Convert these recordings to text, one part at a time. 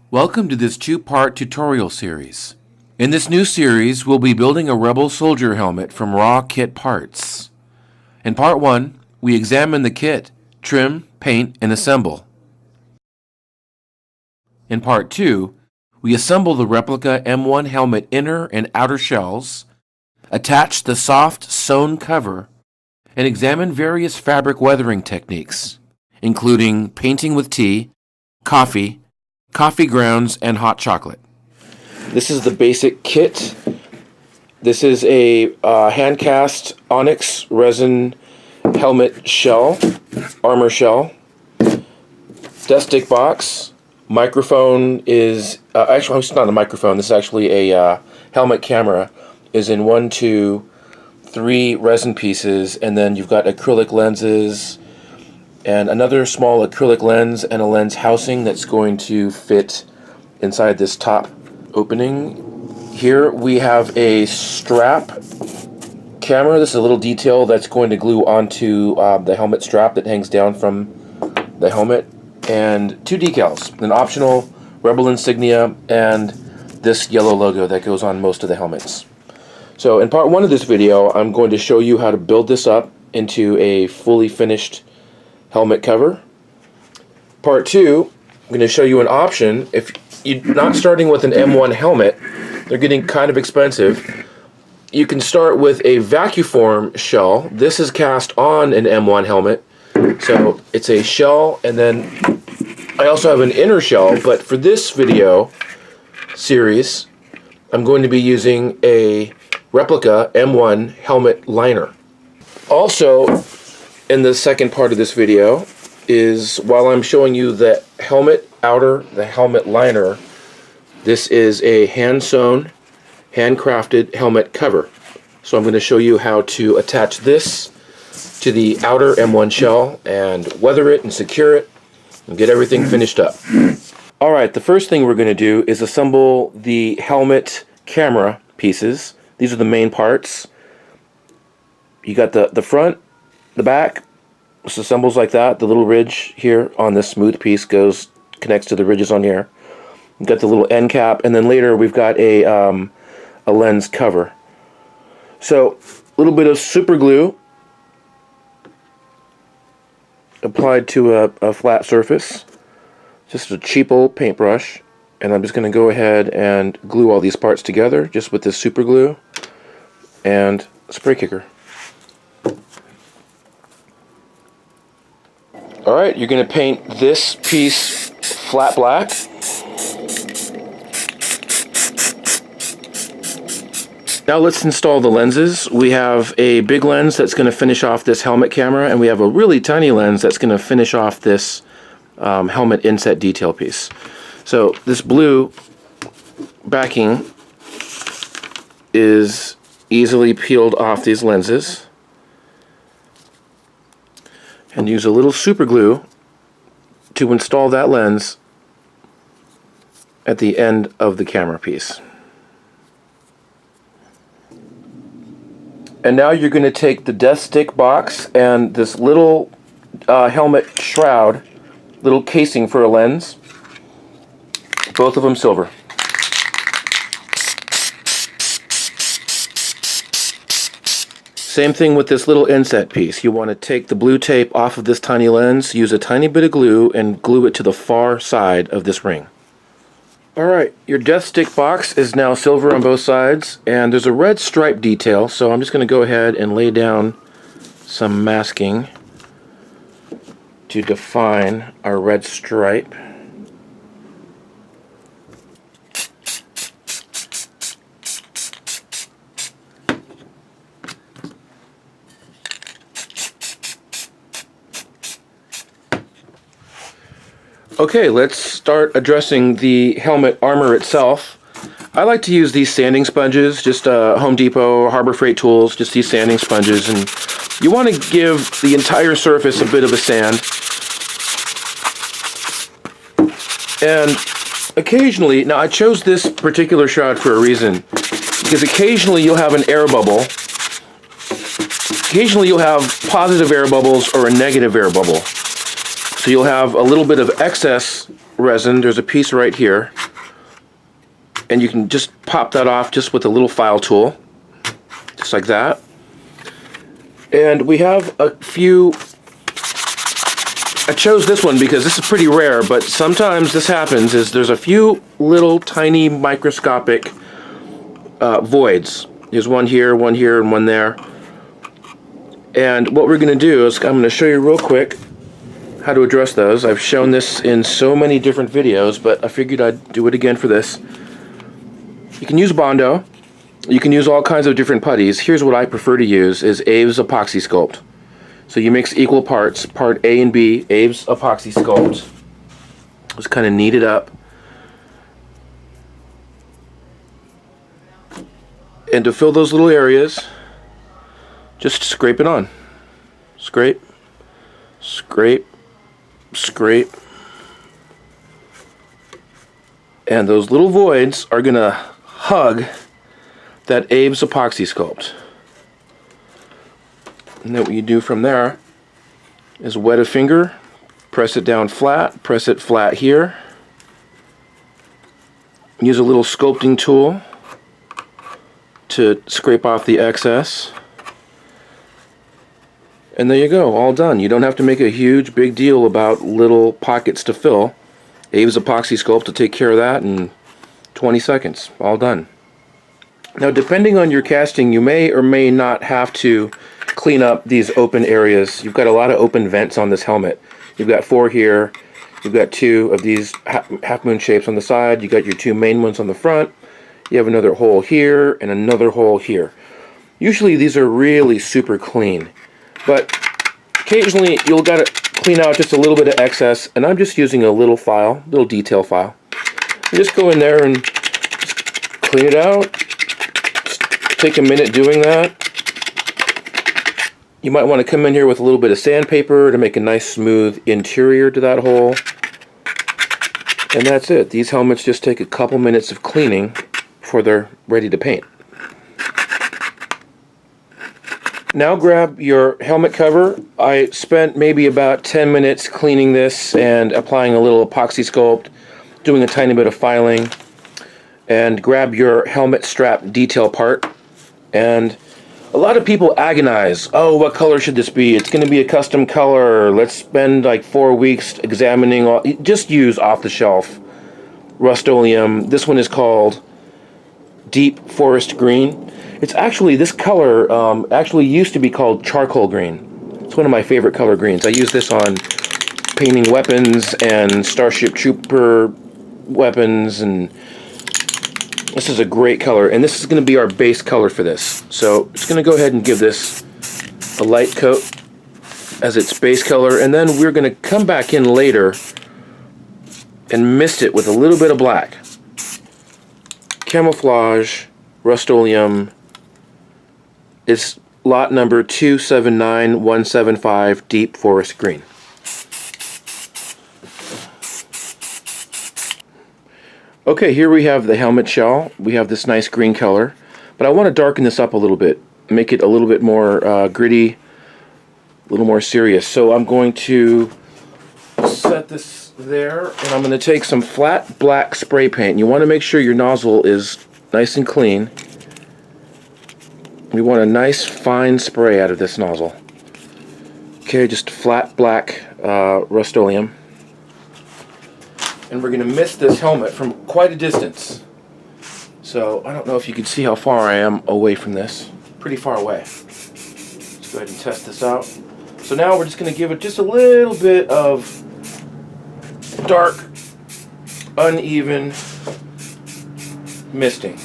Welcome to this two-part tutorial series. In this new series, we'll be building a Rebel soldier helmet from raw kit parts. In part 1, we examine the kit, trim, paint, and assemble. In part 2, we assemble the replica M1 helmet inner and outer shells, attach the soft sewn cover, and examine various fabric weathering techniques, including painting with tea, coffee grounds, and hot chocolate. This is the basic kit. This is a hand-cast onyx resin helmet shell, armor shell, dust stick box, microphone is, actually it's not a microphone, this is actually a helmet camera, is in 1, 2, 3 resin pieces, and then you've got acrylic lenses, and another small acrylic lens and a lens housing that's going to fit inside this top opening. Here we have a strap camera. This is a little detail that's going to glue onto the helmet strap that hangs down from the helmet. And 2 decals, an optional Rebel insignia and this yellow logo that goes on most of the helmets. So in part 1 of this video, I'm going to show you how to build this up into a fully finished helmet cover. Part 2, I'm going to show you an option. If you're not starting with an M1 helmet, they're getting kind of expensive. You can start with a vacuform shell. This is cast on an M1 helmet. So it's a shell, and then I also have an inner shell, but for this video series, I'm going to be using a replica M1 helmet liner. Also, in the second part of this video is, while I'm showing you the helmet outer, the helmet liner, this is a hand-sewn, handcrafted helmet cover. So I'm going to show you how to attach this to the outer M1 shell and weather it and secure it and get everything finished up. Alright, the first thing we're going to do is assemble the helmet camera pieces. These are the main parts. You got the front, the back, this assembles like that. The little ridge here on this smooth piece connects to the ridges on here. We've got the little end cap, and then later we've got a lens cover. So a little bit of super glue applied to a flat surface, just a cheap old paintbrush, and I'm just going to go ahead and glue all these parts together just with this super glue and spray kicker. Alright, you're going to paint this piece flat black. Now let's install the lenses. We have a big lens that's going to finish off this helmet camera, and we have a really tiny lens that's going to finish off this helmet inset detail piece. So this blue backing is easily peeled off these lenses. And use a little super glue to install that lens at the end of the camera piece. And now you're going to take the dust stick box and this little helmet shroud, little casing for a lens, both of them silver. Same thing with this little inset piece. You want to take the blue tape off of this tiny lens, use a tiny bit of glue, and glue it to the far side of this ring. Alright, your dust stick box is now silver on both sides, and there's a red stripe detail, so I'm just going to go ahead and lay down some masking to define our red stripe. Okay, let's start addressing the helmet armor itself. I like to use these sanding sponges, just Home Depot, Harbor Freight Tools, just these sanding sponges, and you want to give the entire surface a bit of a sand. And occasionally, now I chose this particular shroud for a reason, because occasionally you'll have an air bubble. Occasionally you'll have positive air bubbles or a negative air bubble. So you'll have a little bit of excess resin. There's a piece right here. And you can just pop that off just with a little file tool, just like that. And we have a few. I chose this one because this is pretty rare, but sometimes this happens, is there's a few little tiny microscopic voids. There's one here, and one there. And what we're going to do is I'm going to show you real quick how to address those. I've shown this in so many different videos, but I figured I'd do it again for this. You can use Bondo. You can use all kinds of different putties. Here's what I prefer to use is Abe's Epoxy Sculpt. So you mix equal parts, part A and B, Abe's Epoxy Sculpt. Just kind of knead it up. And to fill those little areas, just scrape it on. Scrape, scrape, scrape. And those little voids are going to hug that Abe's Epoxy Sculpt. And then what you do from there is wet a finger, press it down flat, press it flat here. Use a little sculpting tool to scrape off the excess. And there you go, all done. You don't have to make a huge big deal about little pockets to fill. Abe's Epoxy Sculpt will take care of that in 20 seconds. All done. Now, depending on your casting, you may or may not have to clean up these open areas. You've got a lot of open vents on this helmet. You've got 4 here. You've got 2 of these half moon shapes on the side. You got your 2 main ones on the front. You have another hole here and another hole here. Usually these are really super clean, but occasionally you'll got to clean out just a little bit of excess, and I'm just using a little file, little detail file. You just go in there and just clean it out. Just take a minute doing that. You might want to come in here with a little bit of sandpaper to make a nice smooth interior to that hole. And that's it. These helmets just take a couple minutes of cleaning before they're ready to paint. Now grab your helmet cover. I spent maybe about 10 minutes cleaning this and applying a little epoxy sculpt, doing a tiny bit of filing. And grab your helmet strap detail part. And a lot of people agonize, oh, what color should this be? It's going to be a custom color. Let's spend like 4 weeks examining all. Just use off-the-shelf Rust-Oleum. This one is called Deep Forest Green. It's actually, this color actually used to be called charcoal green. It's one of my favorite color greens. I use this on painting weapons and Starship Trooper weapons, and this is a great color, and this is going to be our base color for this. So it's going to go ahead and give this a light coat as its base color, and then we're going to come back in later and mist it with a little bit of black. Camouflage Rust-Oleum is lot number 279175 Deep Forest Green. Okay, here we have the helmet shell. We have this nice green color, but I want to darken this up a little bit, make it a little bit more gritty, a little more serious. So I'm going to set this there, and I'm going to take some flat black spray paint. You want to make sure your nozzle is nice and clean. We want a nice fine spray out of this nozzle. Okay, just flat black Rust-Oleum. And we're going to mist this helmet from quite a distance. So I don't know if you can see how far I am away from this. Pretty far away. Let's go ahead and test this out. So now we're just going to give it just a little bit of dark, uneven misting.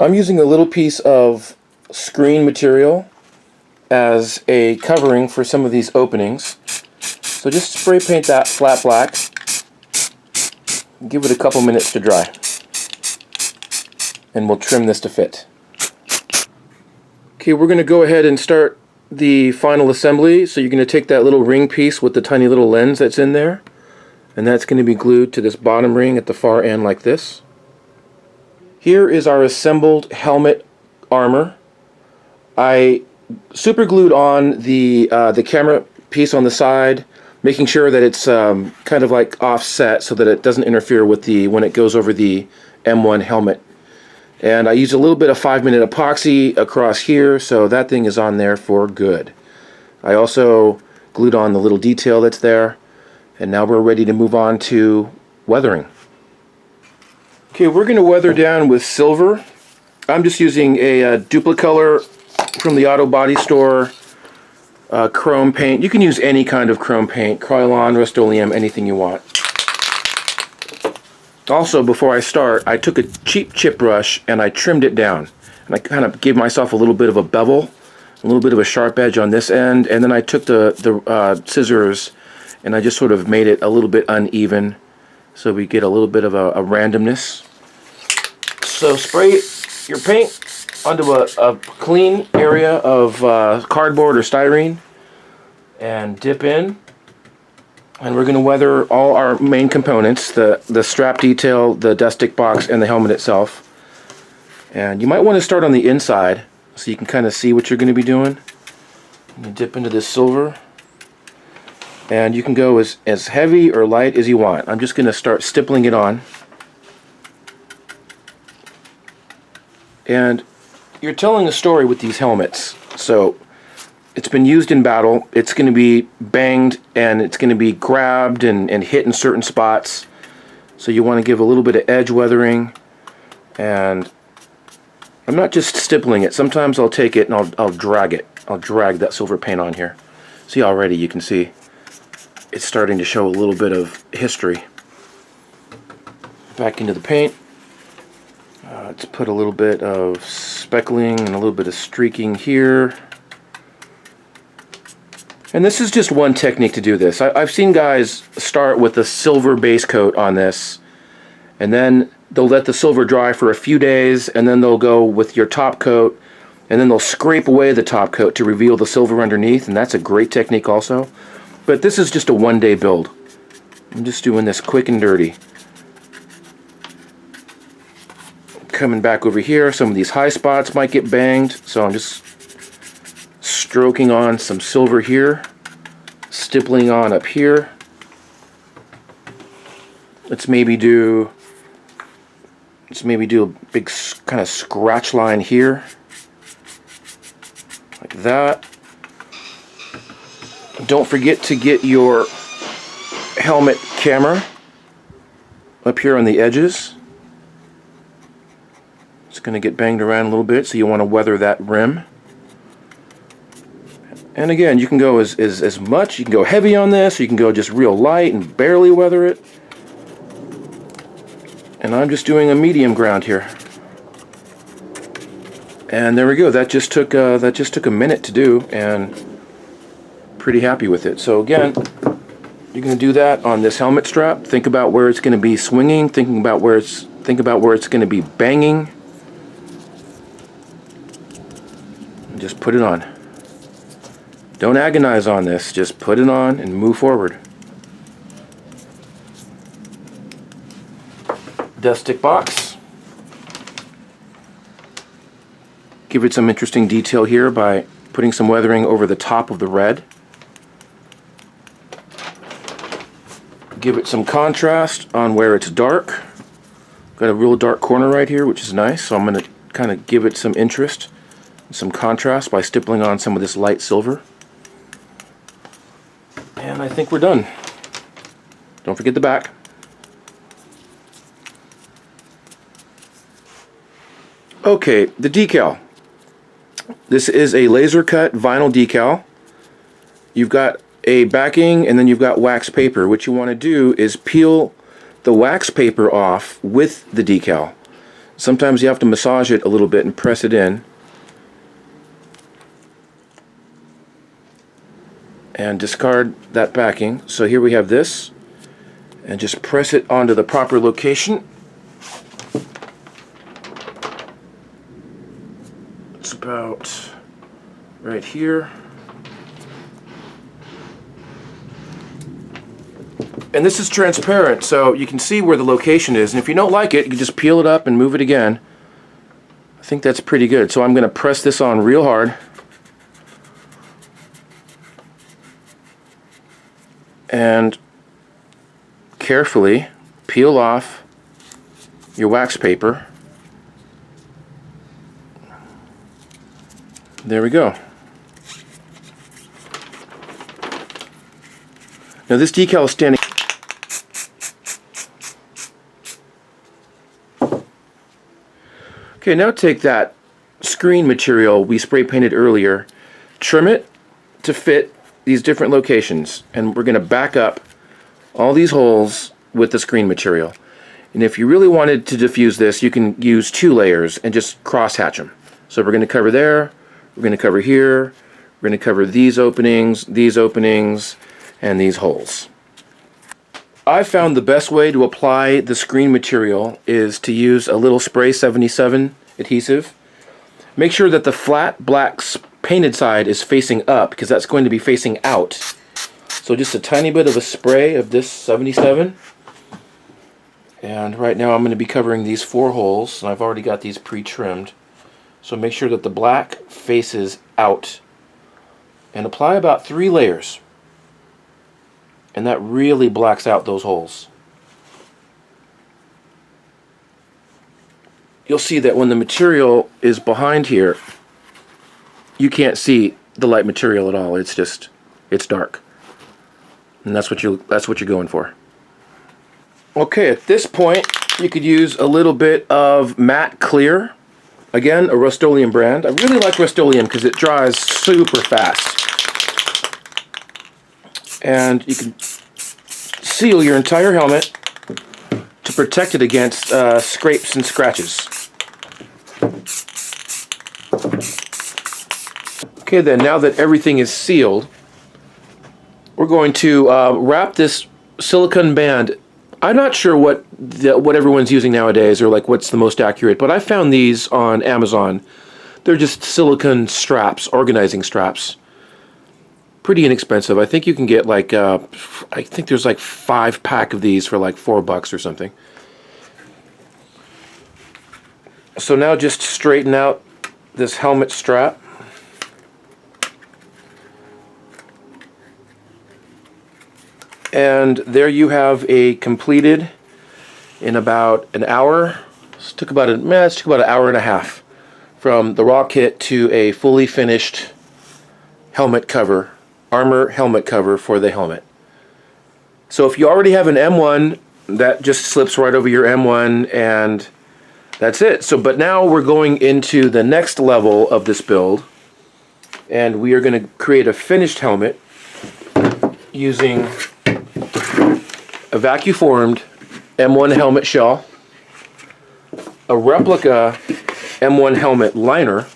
I'm using a little piece of screen material as a covering for some of these openings. So just spray paint that flat black. Give it a couple minutes to dry. And we'll trim this to fit. Okay, we're going to go ahead and start the final assembly. So you're going to take that little ring piece with the tiny little lens that's in there, and that's going to be glued to this bottom ring at the far end like this. Here is our assembled helmet armor. I super glued on the camera piece on the side, making sure that it's kind of like offset so that it doesn't interfere with when it goes over the M1 helmet. And I used a little bit of 5-minute epoxy across here, so that thing is on there for good. I also glued on the little detail that's there, and now we're ready to move on to weathering. Okay, we're going to weather down with silver. I'm just using a Duplicolor from the Auto Body Store chrome paint. You can use any kind of chrome paint, Krylon, Rust-Oleum, anything you want. Also, before I start, I took a cheap chip brush and I trimmed it down. And I kind of gave myself a little bit of a bevel, a little bit of a sharp edge on this end, and then I took the scissors and I just sort of made it a little bit uneven so we get a little bit of a randomness. So spray your paint onto a clean area of cardboard or styrene and dip in. And we're going to weather all our main components, the strap detail, the dust stick box, and the helmet itself. And you might want to start on the inside so you can kind of see what you're going to be doing. You dip into this silver. And you can go as heavy or light as you want. I'm just going to start stippling it on. And you're telling a story with these helmets. So it's been used in battle. It's going to be banged and it's going to be grabbed and hit in certain spots. So you want to give a little bit of edge weathering. And I'm not just stippling it. Sometimes I'll take it and I'll drag it. I'll drag that silver paint on here. See, already you can see it's starting to show a little bit of history. Back into the paint. Let's put a little bit of speckling and a little bit of streaking here. And this is just one technique to do this. I've seen guys start with a silver base coat on this, and then they'll let the silver dry for a few days, and then they'll go with your top coat, and then they'll scrape away the top coat to reveal the silver underneath, and that's a great technique also. But this is just a one-day build. I'm just doing this quick and dirty. Coming back over here, some of these high spots might get banged, so I'm just stroking on some silver here, stippling on up here. Let's maybe do a big kind of scratch line here, like that. Don't forget to get your helmet camera up here on the edges. It's going to get banged around a little bit, so you want to weather that rim. And again, you can go as much, you can go heavy on this, or you can go just real light and barely weather it. And I'm just doing a medium ground here. And there we go. That just took a minute to do, and pretty happy with it. So again, you're going to do that on this helmet strap. Think about where it's going to be swinging. Think about where it's going to be banging. And just put it on. Don't agonize on this. Just put it on and move forward. Dust stick box. Give it some interesting detail here by putting some weathering over the top of the red. Give it some contrast on where it's dark. Got a real dark corner right here, which is nice, so I'm going to kind of give it some interest, some contrast by stippling on some of this light silver. And I think we're done. Don't forget the back. Okay, the decal. This is a laser cut vinyl decal. You've got a backing and then you've got wax paper. What you want to do is peel the wax paper off with the decal. Sometimes you have to massage it a little bit and press it in. And discard that backing. So here we have this, and just press it onto the proper location. It's about right here. And this is transparent, so you can see where the location is, and if you don't like it, you can just peel it up and move it again. I think that's pretty good. So I'm going to press this on real hard. and carefully peel off your wax paper. There we go. Now this decal is standing. Okay, now take that screen material we spray painted earlier, trim it to fit these different locations, and we're going to back up all these holes with the screen material. And if you really wanted to diffuse this, you can use 2 layers and just cross hatch them. So we're going to cover there, we're going to cover here, we're going to cover these openings, and these holes. I found the best way to apply the screen material is to use a little spray 77 adhesive. Make sure that the flat black painted side is facing up, because that's going to be facing out. So just a tiny bit of a spray of this 77. And right now I'm going to be covering these 4 holes, and I've already got these pre-trimmed. So make sure that the black faces out. And apply about 3 layers. And that really blacks out those holes. You'll see that when the material is behind here, you can't see the light material at all. It's dark. And that's what you're going for. Okay, at this point you could use a little bit of matte clear. Again, a Rust-Oleum brand. I really like Rust-Oleum because it dries super fast. And you can seal your entire helmet to protect it against scrapes and scratches. Okay then, now that everything is sealed, we're going to wrap this silicone band. I'm not sure what everyone's using nowadays, or like what's the most accurate, but I found these on Amazon. They're just silicone straps, organizing straps. Pretty inexpensive. I think you can get like, I think there's like 5-pack of these for like $4 or something. So now just straighten out this helmet strap. And there you have a completed, in about an hour. It took about an hour and a half from the raw kit to a fully finished helmet cover. Armor helmet cover for the helmet. So if you already have an M1, that just slips right over your M1, and that's it. So, but now we're going into the next level of this build, and we are going to create a finished helmet using a vacuum-formed M1 helmet shell, a replica M1 helmet liner,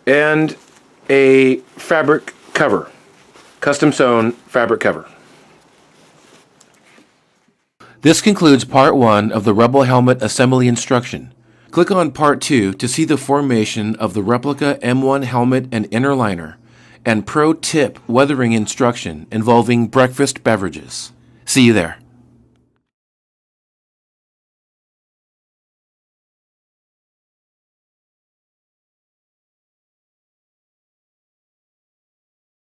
and a fabric cover, custom sewn fabric cover. This concludes part 1 of the Rebel Helmet assembly instruction. Click on part 2 to see the formation of the replica M1 helmet and inner liner, and pro tip weathering instruction involving breakfast beverages. See you there.